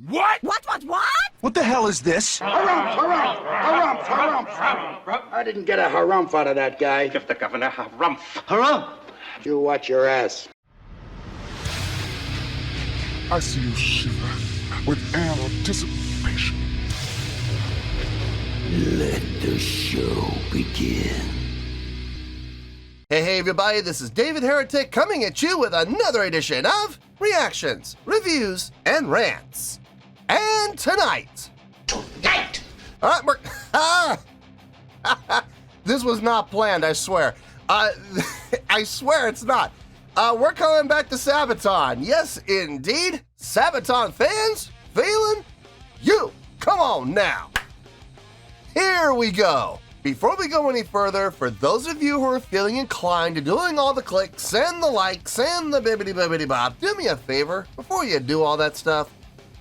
What? What? What the hell is this? Harumph. I didn't get a harumph out of that guy. Give the governor harumph. Harumph! You watch your ass. I see you shiver with anticipation. Let the show begin. Hey everybody, this is David Heretic coming at you with another edition of Reactions, Reviews, and Rants. And tonight... Alright, we're... This was not planned, I swear. I swear it's not. We're coming back to Sabaton. Yes, indeed. Sabaton Fans FEELIN YOU. Come on now. Here we go. Before we go any further, for those of you who are feeling inclined to doing all the clicks and the likes and the bibbidi bop, do me a favor, before you do all that stuff,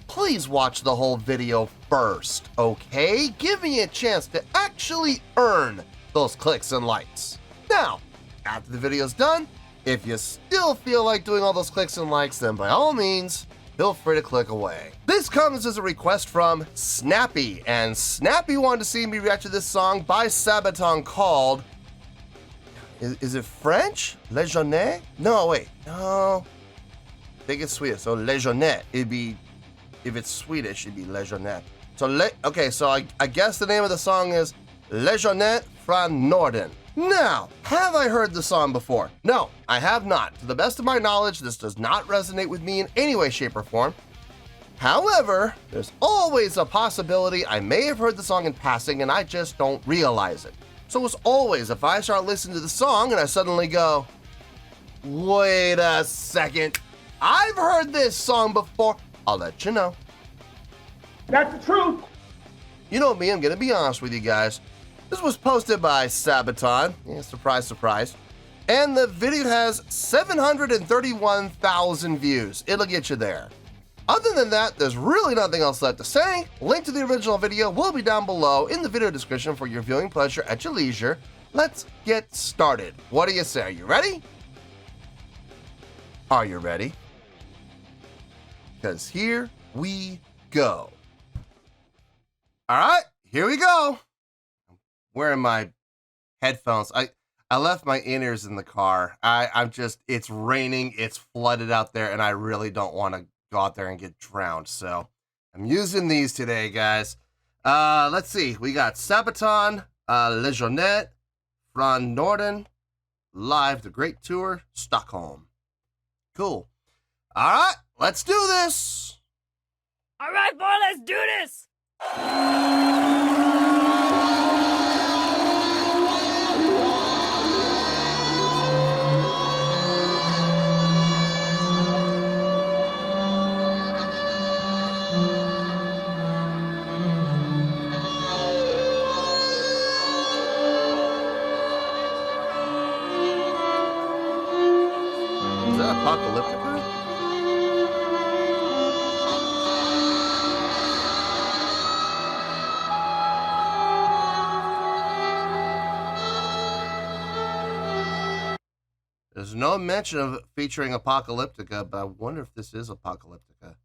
please watch the whole video first, okay? Give me a chance to actually earn those clicks and likes. Now, after the video's done, if you still feel like doing all those clicks and likes, then by all means, feel free to click away. This comes as a request from Snappy, and Snappy wanted to see me react to this song by Sabaton called... Is it French? Lejonet? No, wait. No. I think it's Swedish, so Lejonet. It'd be... If it's Swedish, it'd be Lejonet. So, okay, so I guess the name of the song is Lejonet Från Norden. Now, have I heard the song before? No, I have not. To the best of my knowledge, this does not resonate with me in any way, shape, or form. However, there's always a possibility I may have heard the song in passing and I just don't realize it. So as always, if I start listening to the song and I suddenly go, wait a second, I've heard this song before, I'll let you know. That's the truth. You know me, I'm gonna be honest with you guys. This was posted by Sabaton, yeah, surprise, surprise, and the video has 731,000 views. It'll get you there. Other than that, there's really nothing else left to say. Link to the original video will be down below in the video description for your viewing pleasure at your leisure. Let's get started. What do you say? Are you ready? Are you ready? Because here we go. All right, here we go. Wearing my headphones. I left my in-ears in the car. I'm just, it's raining, it's flooded out there, and I really don't want to go out there and get drowned. So I'm using these today, guys. Let's see. We got Sabaton, Lejonet Från Norden, live, the Great Tour, Stockholm. Cool. All right, let's do this. All right, boy, let's do this. Is that Apocalyptica? There's no mention of it featuring Apocalyptica, but I wonder if this is Apocalyptica.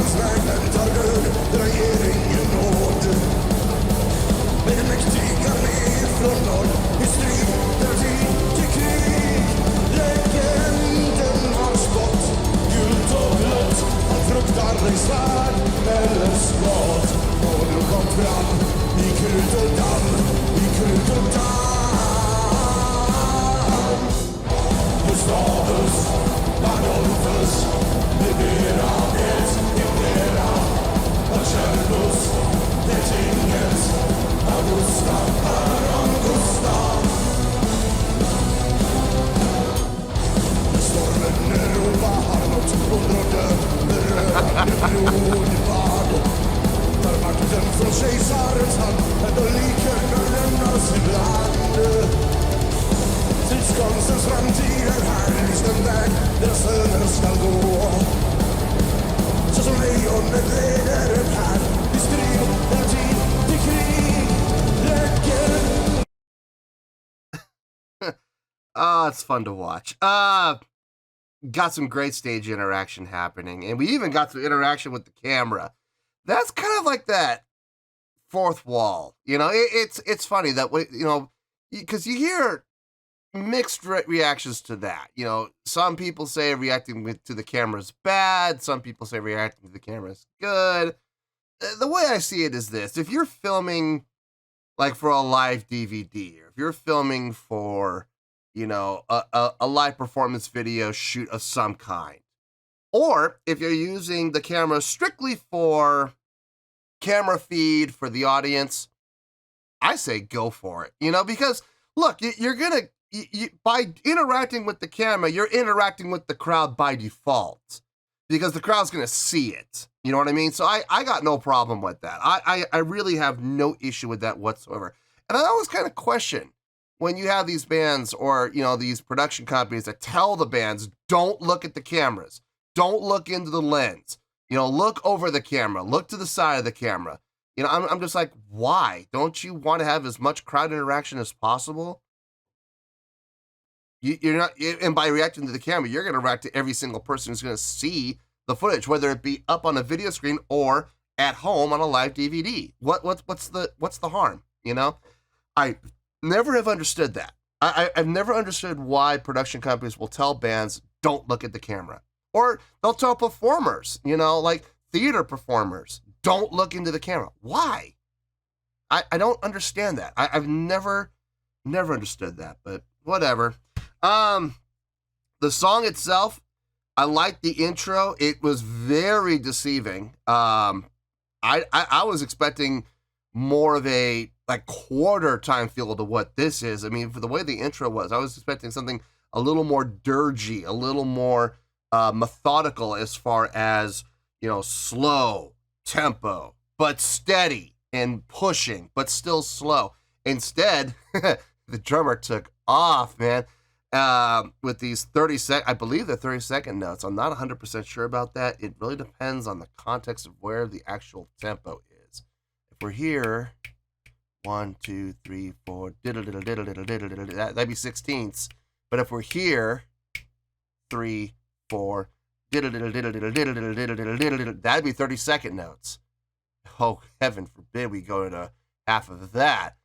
hans väg väntar död, där ger ingen nåd. Med en mäktig armé från norr, i strid, där tid till krig. Legenden har spått, gult och blått, han fruktar dig svärd eller skott. Och du kom fram, i krut och damm, i krut och damm. Gustavus, Adolfus, Libera, et Impera, Acertus, det tinget, Augusta, Baron Gustav. Stormen Europa har nått under och död, berövande blodbad. Tar makten från kejsarens hand, ändå liken lämnas ibland. Stridskonstens framtid är här, visst en väg där söner skall gå. Så som lejonet leder en här, i strid, där tid till krig räcker. It's fun to watch. Got some great stage interaction happening, and we even got some interaction with the camera. That's kind of like that fourth wall, you know. It's funny that way, you know, because you hear mixed reactions to that. You know, some people say reacting to the camera is bad. Some people say reacting to the camera is good. The way I see it is this: if you're filming like for a live DVD, or if you're filming for, you know, a live performance video shoot of some kind, or if you're using the camera strictly for camera feed for the audience, I say go for it, you know, because look, you're going to, by interacting with the camera, you're interacting with the crowd by default because the crowd's going to see it. You know what I mean? So I got no problem with that. I really have no issue with that whatsoever. And I always kind of question when you have these bands or, you know, these production companies that tell the bands, don't look at the cameras, don't look into the lens, you know, look over the camera, look to the side of the camera. You know, I'm just like, why? Don't you want to have as much crowd interaction as possible? You're not, and by reacting to the camera, you're going to react to every single person who's going to see the footage, whether it be up on a video screen or at home on a live DVD. What's the harm? You know, I never have understood that. I've never understood why production companies will tell bands don't look at the camera, or they'll tell performers, you know, like theater performers, don't look into the camera. Why? I don't understand that. I've never understood that, but whatever. The song itself, I liked the intro. It was very deceiving. I was expecting more of a like quarter time feel to what this is. I mean, for the way the intro was, I was expecting something a little more dirgy, a little more methodical as far as, you know, slow tempo, but steady and pushing, but still slow. Instead, the drummer took off, man. With these 30-second, I believe they're 30-second notes. I'm not 100% sure about that. It really depends on the context of where the actual tempo is. If we're here, 1, 2, 3, 4, that'd be 16ths. But if we're here, 3, 4, that'd be 30-second notes. Oh, heaven forbid we go to half of that.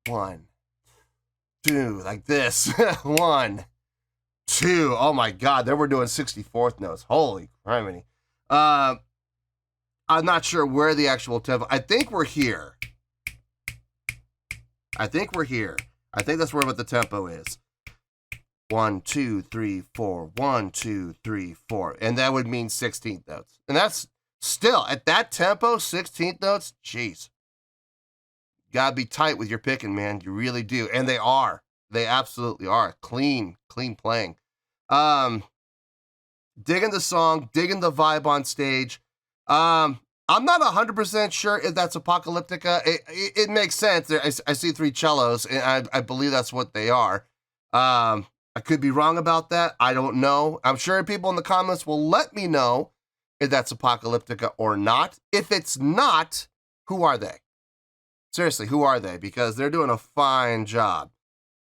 1, 2, like this. 1, 2. Oh my God, then we're doing 64th notes. Holy criminy. I'm not sure where the actual tempo. I think we're here. I think that's where what the tempo is. 1, 2, 3, 4. 1, 2, 3, 4. And that would mean 16th notes. And that's still at that tempo, 16th notes. Jeez. Gotta be tight with your picking, man. You really do. And they are. They absolutely are. Clean playing. Digging the song, digging the vibe on stage. I'm not 100% sure if that's Apocalyptica. It makes sense. I see 3 cellos, and I believe that's what they are. I could be wrong about that. I don't know. I'm sure people in the comments will let me know if that's Apocalyptica or not. If it's not, who are they? Seriously, who are they? Because they're doing a fine job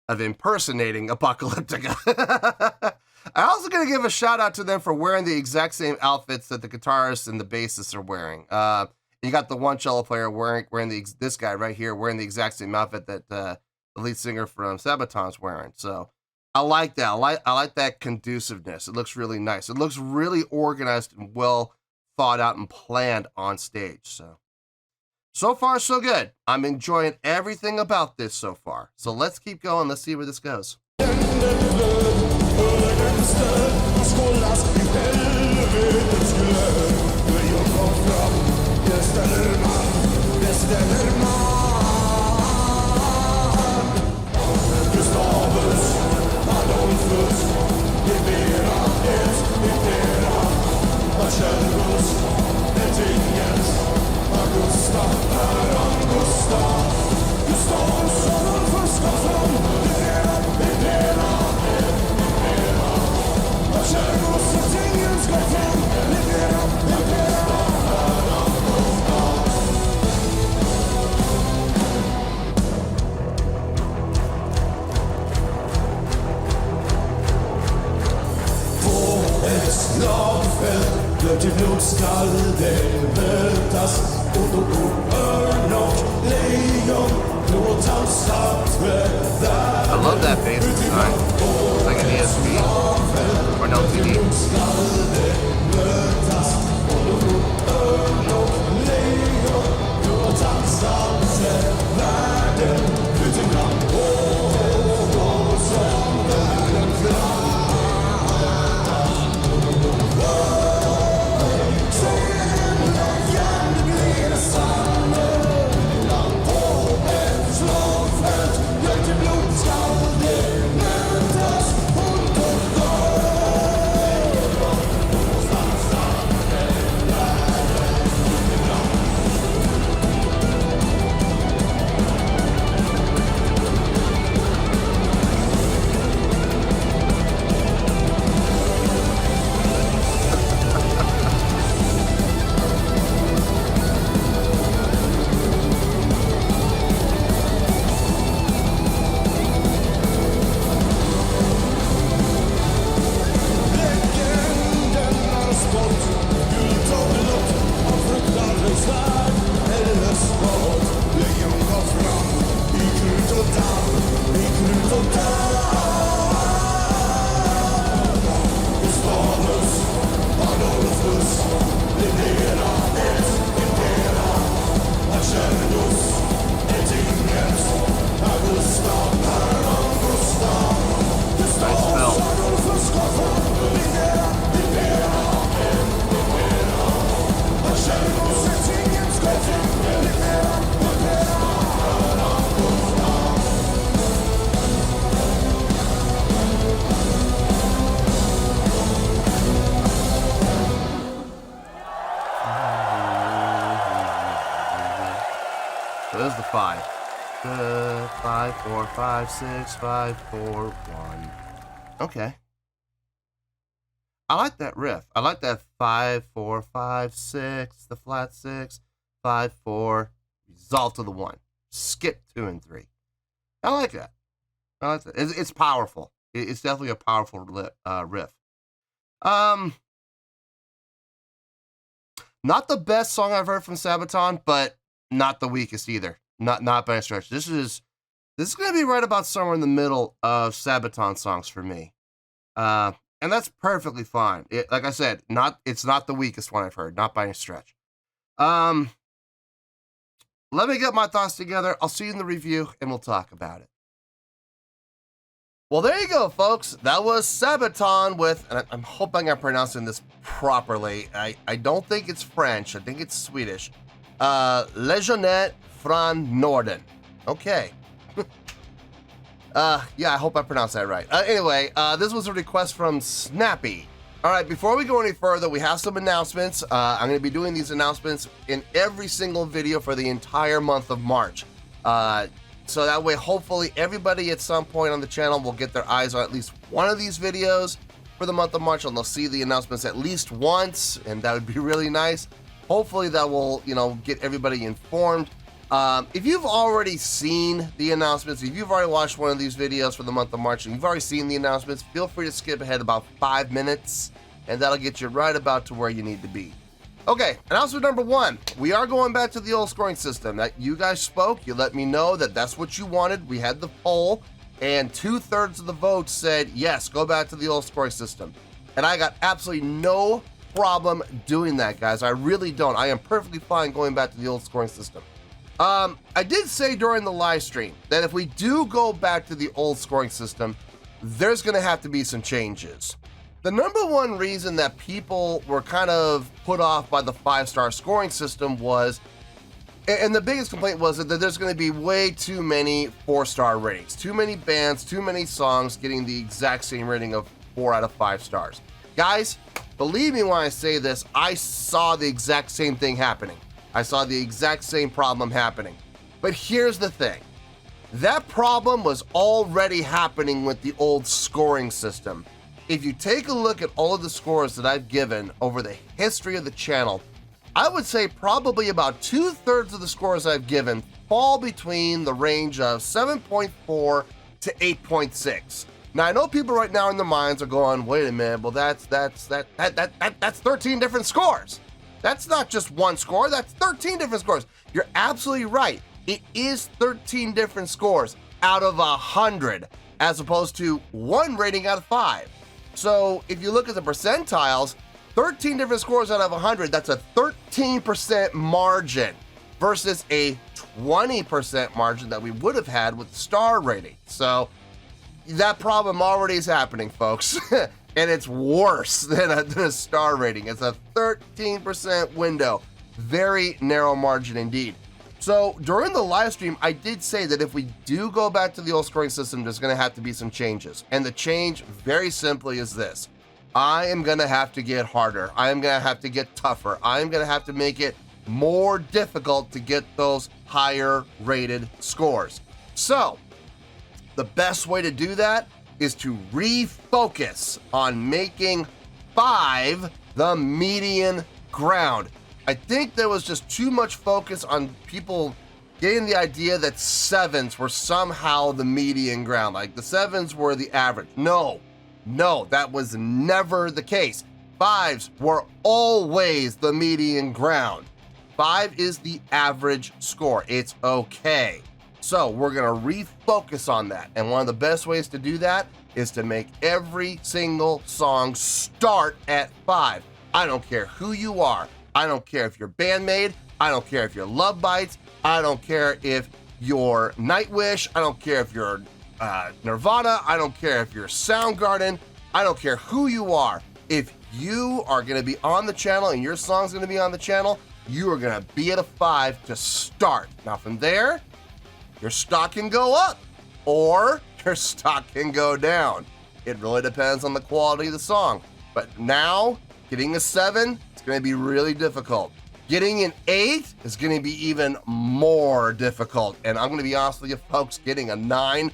of impersonating Apocalyptica. I'm also going to give a shout out to them for wearing the exact same outfits that the guitarists and the bassists are wearing. You got the one cello player wearing this guy right here wearing the exact same outfit that the lead singer from Sabaton's wearing. So I like that. I like that conduciveness. It looks really nice. It looks really organized and well thought out and planned on stage. So far, so good. I'm enjoying everything about this so far. So let's keep going. Let's see where this goes. Till blod skall det mötas och då örn och lejon låt han snabbt världen. I love that bass design. It's like an ESP or an LTD. So there's the 5. 5, 4, 5, 6, 5, 4, 1. Okay. I like that riff. I like that 5, 4, 5, 6, the flat 6, 5, 4, resolve to the 1. Skip 2 and 3. I like that. I like that. It's powerful. It's definitely a powerful riff. Not the best song I've heard from Sabaton, but not the weakest either. Not by a stretch. This is going to be right about somewhere in the middle of Sabaton songs for me. And that's perfectly fine. Like I said, it's not the weakest one I've heard, not by a stretch. Let me get my thoughts together. I'll see you in the review, and we'll talk about it. Well, there you go, folks. That was Sabaton with, and I'm hoping I'm pronouncing this properly. I don't think it's French. I think it's Swedish. Lejonet Från Norden. Okay. Yeah, I hope I pronounced that right. Anyway, this was a request from Snappy. All right, before we go any further, we have some announcements. I'm going to be doing these announcements in every single video for the entire month of March. So that way, hopefully, everybody at some point on the channel will get their eyes on at least one of these videos for the month of March, and they'll see the announcements at least once, and that would be really nice. Hopefully, that will, get everybody informed. If you've already seen the announcements, if you've already watched one of these videos for the month of March and you've already seen the announcements, feel free to skip ahead about 5 minutes, and that'll get you right about to where you need to be. Okay, announcement number 1. We are going back to the old scoring system. That you guys spoke, you let me know that that's what you wanted. We had the poll, and 2/3 of the votes said, yes, go back to the old scoring system. And I got absolutely no problem doing that, guys. I really don't. I am perfectly fine going back to the old scoring system. I did say during the live stream that if we do go back to the old scoring system, there's going to have to be some changes. The number one reason that people were kind of put off by the 5-star scoring system was, and the biggest complaint was that there's going to be way too many 4-star ratings, too many bands, too many songs getting the exact same rating of 4 out of 5 stars. Guys, believe me when I say this, I saw the exact same thing happening. I saw the exact same problem happening. But here's the thing. That problem was already happening with the old scoring system. If you take a look at all of the scores that I've given over the history of the channel, I would say probably about 2/3 of the scores I've given fall between the range of 7.4 to 8.6. Now I know people right now in their minds are going, wait a minute, well that's 13 different scores. That's not just one score, that's 13 different scores. You're absolutely right. It is 13 different scores out of 100, as opposed to 1 rating out of 5. So if you look at the percentiles, 13 different scores out of 100, that's a 13% margin versus a 20% margin that we would have had with the star rating. So that problem already is happening, folks. And it's worse than a star rating. It's a 13% window. Very narrow margin indeed. So during the live stream, I did say that if we do go back to the old scoring system, there's going to have to be some changes. And the change, very simply, is this. I am going to have to get harder. I am going to have to get tougher. I am going to have to make it more difficult to get those higher rated scores. So the best way to do that is to refocus on making 5 the median ground. I think there was just too much focus on people getting the idea that 7s were somehow the median ground, like the 7s were the average. No, that was never the case. 5s were always the median ground. 5 is the average score. It's okay. So we're gonna refocus on that. And one of the best ways to do that is to make every single song start at 5. I don't care who you are. I don't care if you're Bandmate. I don't care if you're Love Bites. I don't care if you're Nightwish. I don't care if you're Nirvana. I don't care if you're Soundgarden. I don't care who you are. If you are going to be on the channel and your song's going to be on the channel, you are going to be at a 5 to start. Now from there, your stock can go up or your stock can go down. It really depends on the quality of the song. But now, getting a 7, it's going to be really difficult. Getting an 8 is going to be even more difficult. And I'm going to be honest with you folks, getting a 9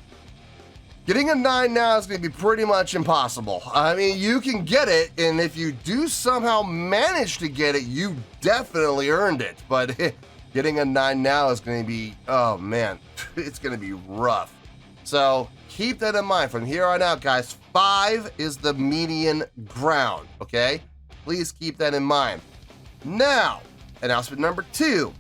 now is going to be pretty much impossible. I mean, you can get it, and if you do somehow manage to get it, you definitely earned it. But getting a 9 now is going to be, oh man, it's going to be rough. So keep that in mind. From here on out, guys, 5 is the median ground, okay? Please keep that in mind. Now, announcement number 2.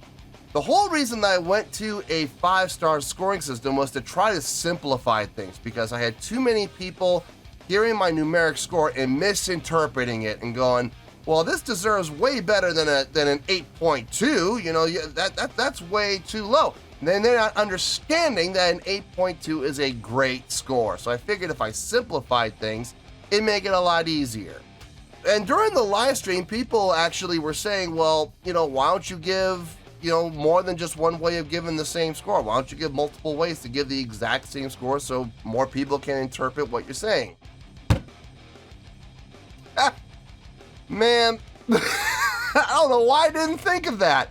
The whole reason that I went to a 5-star scoring system was to try to simplify things, because I had too many people hearing my numeric score and misinterpreting it and going, well, this deserves way better than an 8.2. You know, that's way too low. And then they're not understanding that an 8.2 is a great score. So I figured if I simplified things, it'd make it a lot easier. And during the live stream, people actually were saying, well, you know, why don't you give, you know, more than just one way of giving the same score? Why don't you give multiple ways to give the exact same score so more people can interpret what you're saying? Man, I don't know why I didn't think of that.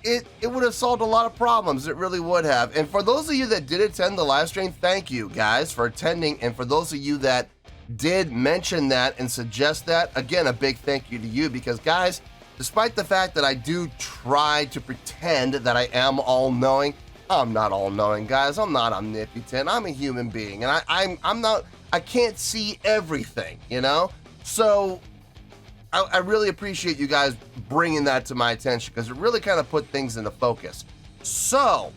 It would have solved a lot of problems. It really would have. And for those of you that did attend the live stream, thank you guys for attending. And for those of you that did mention that and suggest that, again, a big thank you to you, because guys, despite the fact that I do try to pretend that I am all-knowing, I'm not all-knowing, guys. I'm not omnipotent. I'm a human being, and I can't see everything, you know? So I really appreciate you guys bringing that to my attention because it really kind of put things into focus. So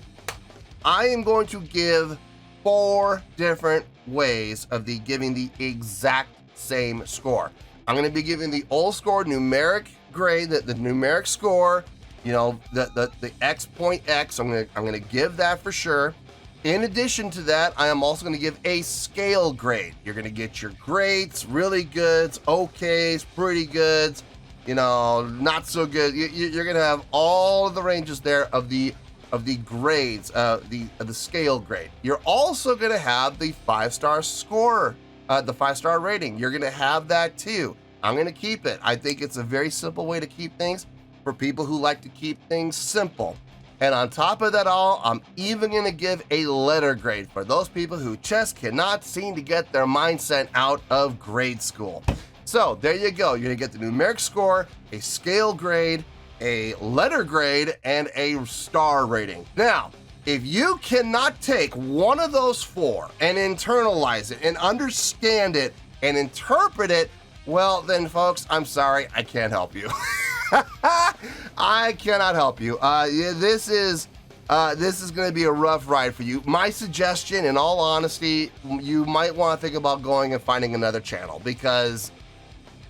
I am going to give 4 different ways of giving the exact same score. I'm going to be giving the old score numeric grade, the numeric score, you know, the X point X. I'm going to give that for sure. In addition to that, I am also going to give a scale grade. You're going to get your greats, really goods, okays, pretty goods, you know, not so good. You're going to have all of the ranges there of the grades, the scale grade. You're also going to have the 5-star score, the 5-star rating. You're going to have that too. I'm going to keep it. I think it's a very simple way to keep things for people who like to keep things simple. And on top of that all, I'm even going to give a letter grade for those people who just cannot seem to get their mindset out of grade school. So there you go. You're going to get the numeric score, a scale grade, a letter grade, and a star rating. Now, if you cannot take one of those 4 and internalize it and understand it and interpret it, well then folks, I'm sorry, I can't help you. I cannot help you. This is going to be a rough ride for you. My suggestion, in all honesty, you might want to think about going and finding another channel, because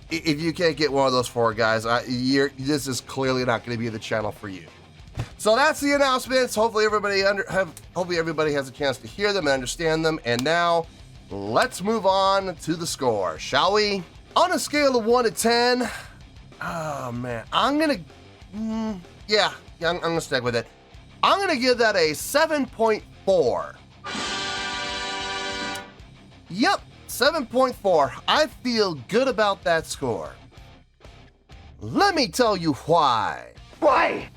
if you can't get one of those 4 guys, this is clearly not going to be the channel for you. So that's the announcements. Hopefully everybody has a chance to hear them and understand them. And now let's move on to the score, shall we? On a scale of 1 to 10. Oh man, I'm gonna stick with it. I'm gonna give that a 7.4. Yep, 7.4. I feel good about that score. Let me tell you why. Why?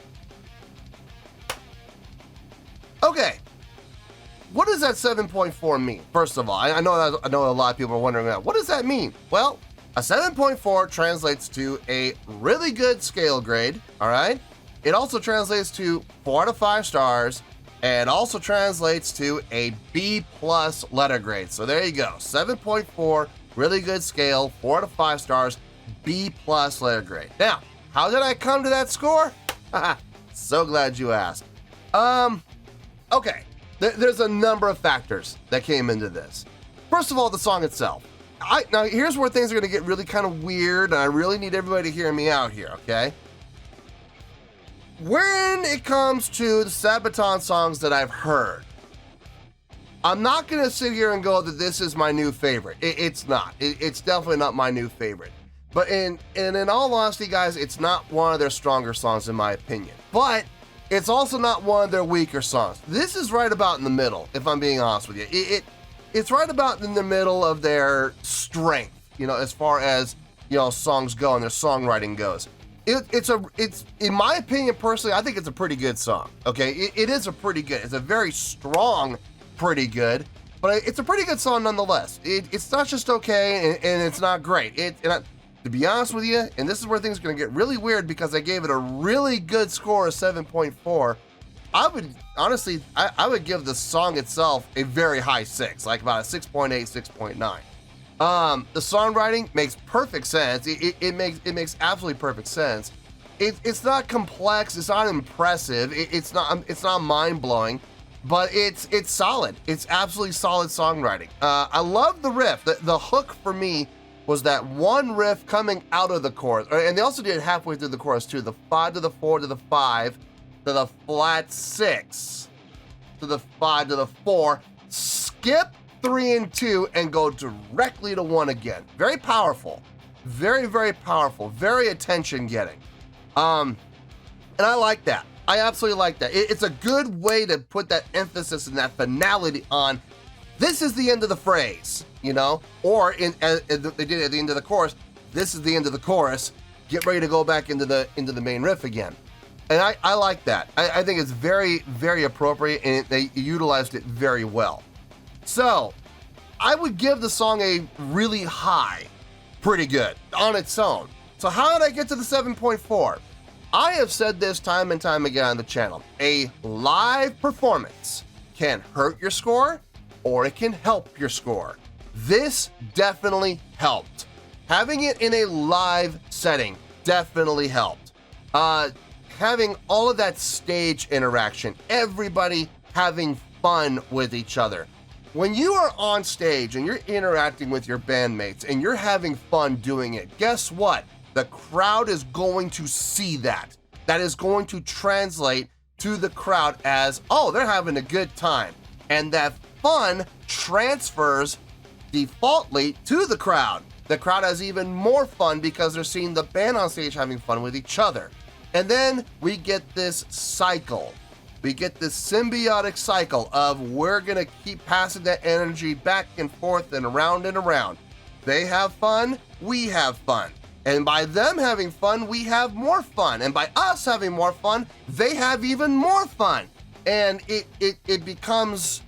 Okay, what does that 7.4 mean? First of all, I know a lot of people are wondering that. What does that mean? Well, a 7.4 translates to a really good scale grade, all right? It also translates to 4 out of 5 stars, and also translates to a B+ letter grade. So there you go, 7.4, really good scale, 4 out of 5 stars, B+ letter grade. Now, how did I come to that score? So glad you asked. Okay, there's a number of factors that came into this. First of all, the song itself. Now, here's where things are going to get really kind of weird, and I really need everybody to hear me out here, okay? When it comes to the Sabaton songs that I've heard, I'm not going to sit here and go that this is my new favorite. It's not. It's definitely not my new favorite. But in all honesty, guys, it's not one of their stronger songs in my opinion. But it's also not one of their weaker songs. This is right about in the middle, if I'm being honest with you. It's right about in the middle of their strength, you know, as far as, you know, songs go and their songwriting goes. It's in my opinion, personally, I think it's a pretty good song. Okay, it is it's a very strong, pretty good, but it's a pretty good song nonetheless. It's not just okay and it's not great. To be honest with you, and this is where things are going to get really weird because I gave it a really good score of 7.4. I would honestly, I would give the song itself a very high 6, like about a 6.8, 6.9. The songwriting makes perfect sense. It makes absolutely perfect sense. It's not complex. It's not impressive. It's not mind blowing, but it's solid. It's absolutely solid songwriting. I love the riff. The hook for me was that one riff coming out of the chorus, and they also did it halfway through the chorus too. The 5 to the 4 to the 5 to the flat 6 to the 5 to the 4. Skip 3 and 2 and go directly to 1 again. Very powerful, very, very powerful, very attention getting. And I like that. I absolutely like that. It's a good way to put that emphasis and that finality on this is the end of the phrase, you know, or as they did at the end of the chorus, this is the end of the chorus. Get ready to go back into the main riff again. And I like that. I think it's very, very appropriate, and they utilized it very well. So I would give the song a really high, pretty good on its own. So how did I get to the 7.4? I have said this time and time again on the channel. A live performance can hurt your score or it can help your score. This definitely helped. Having it in a live setting definitely helped. Having all of that stage interaction, everybody having fun with each other. When you are on stage and you're interacting with your bandmates and you're having fun doing it, guess what? The crowd is going to see that. That is going to translate to the crowd as, oh, they're having a good time. And that fun transfers defaultly to the crowd. The crowd has even more fun because they're seeing the band on stage having fun with each other. And then we get this cycle. We get this symbiotic cycle of we're gonna keep passing that energy back and forth and around and around. They have fun, we have fun. And by them having fun, we have more fun. And by us having more fun, they have even more fun. And it becomes,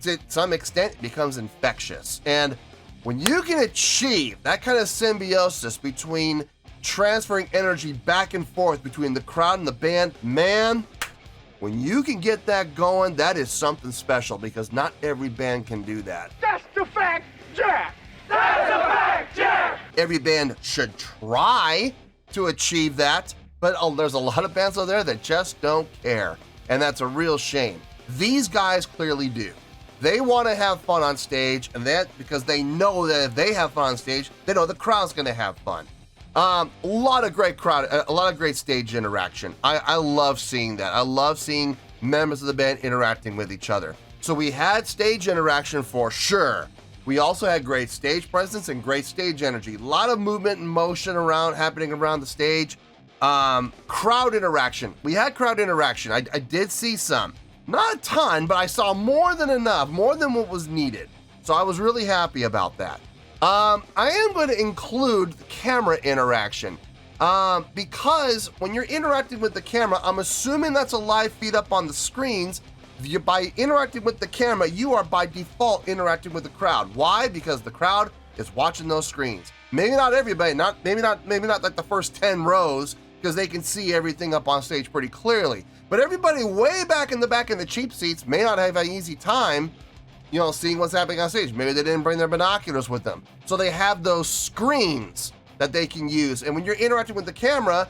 to some extent, it becomes infectious. And when you can achieve that kind of symbiosis between transferring energy back and forth between the crowd and the band, man, when you can get that going, that is something special because not every band can do that. That's the fact, Jack! That's a fact, Jack! Every band should try to achieve that, but there's a lot of bands out there that just don't care, and that's a real shame. These guys clearly do. They want to have fun on stage, and that because they know that if they have fun on stage, they know the crowd's going to have fun. A lot of great stage interaction. I love seeing that. I love seeing members of the band interacting with each other. So we had stage interaction for sure. We also had great stage presence and great stage energy. A lot of movement and motion happening around the stage. Crowd interaction. We had crowd interaction. I did see some. Not a ton, but I saw more than enough, more than what was needed. So I was really happy about that. I am going to include the camera interaction because when you're interacting with the camera, I'm assuming that's a live feed up on the screens. By interacting with the camera, you are by default interacting with the crowd. Why? Because the crowd is watching those screens. Maybe not everybody, maybe not like the first 10 rows because they can see everything up on stage pretty clearly. But everybody way back in the cheap seats may not have an easy time seeing what's happening on stage. Maybe they didn't bring their binoculars with them. So they have those screens that they can use. And when you're interacting with the camera,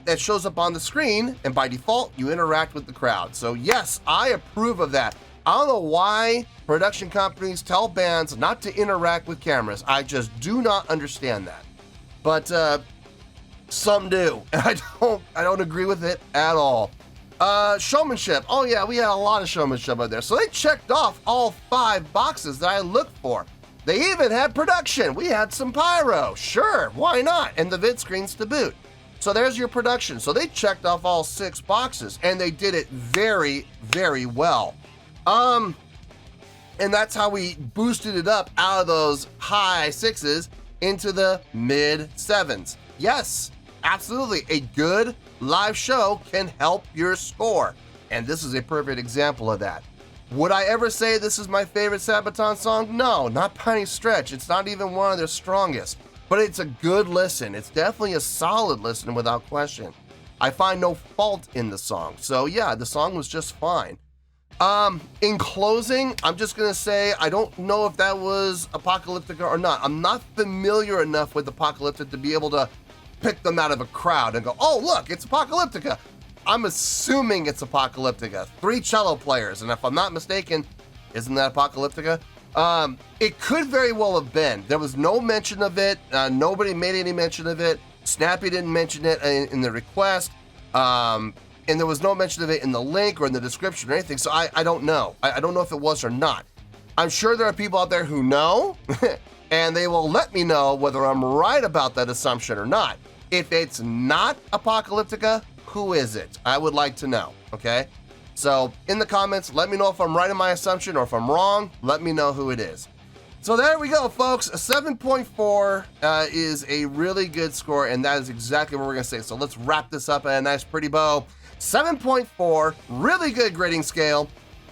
that shows up on the screen, and by default, you interact with the crowd. So yes, I approve of that. I don't know why production companies tell bands not to interact with cameras. I just do not understand that. But some do, and I don't agree with it at all. Showmanship. Oh yeah, we had a lot of showmanship out there. So they checked off all 5 boxes that I looked for. They even had production. We had some pyro. Sure, why not? And the vid screens to boot. So there's your production. So they checked off all 6 boxes and they did it very, very well. And that's how we boosted it up out of those high 6s into the mid 7s. Yes, absolutely. A good live show can help your score. And this is a perfect example of that. Would I ever say this is my favorite Sabaton song? No, not by any stretch. It's not even one of their strongest. But it's a good listen. It's definitely a solid listen without question. I find no fault in the song. So yeah, the song was just fine. In closing, I'm just gonna say I don't know if that was Apocalyptica or not. I'm not familiar enough with Apocalyptica to be able to pick them out of a crowd and go, oh look, it's Apocalyptica. I'm assuming it's Apocalyptica. 3 cello players, and if I'm not mistaken, isn't that Apocalyptica? It could very well have been. There was no mention of it. Nobody made any mention of it. Snappy didn't mention it in the request. And there was no mention of it in the link or in the description or anything. So I don't know. I don't know if it was or not. I'm sure there are people out there who know, and they will let me know whether I'm right about that assumption or not. If it's not Apocalyptica, who is it? I would like to know, okay? So in the comments, let me know if I'm right in my assumption, or if I'm wrong, let me know who it is. So there we go, folks. A 7.4 is a really good score, and that is exactly what we're gonna say. So let's wrap this up at a nice pretty bow. 7.4, really good grading scale.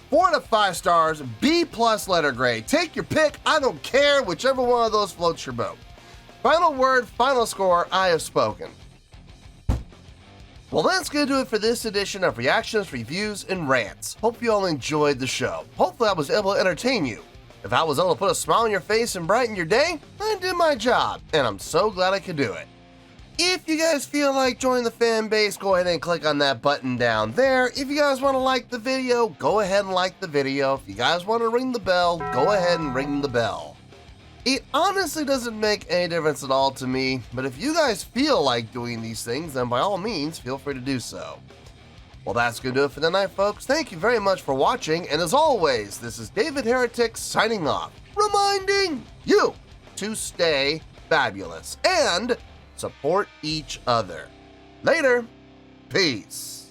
4 to 5 stars, B+ letter grade. Take your pick, I don't care, whichever one of those floats your boat. Final word, final score, I have spoken. Well, that's going to do it for this edition of Reactions, Reviews, and Rants. Hope you all enjoyed the show. Hopefully I was able to entertain you. If I was able to put a smile on your face and brighten your day, I did my job, and I'm so glad I could do it. If you guys feel like joining the fan base, go ahead and click on that button down there. If you guys want to like the video, go ahead and like the video. If you guys want to ring the bell, go ahead and ring the bell. It honestly doesn't make any difference at all to me, but if you guys feel like doing these things, then by all means, feel free to do so. Well, that's going to do it for tonight, folks. Thank you very much for watching, and as always, this is David Heretic signing off, reminding you to stay fabulous and support each other. Later. Peace.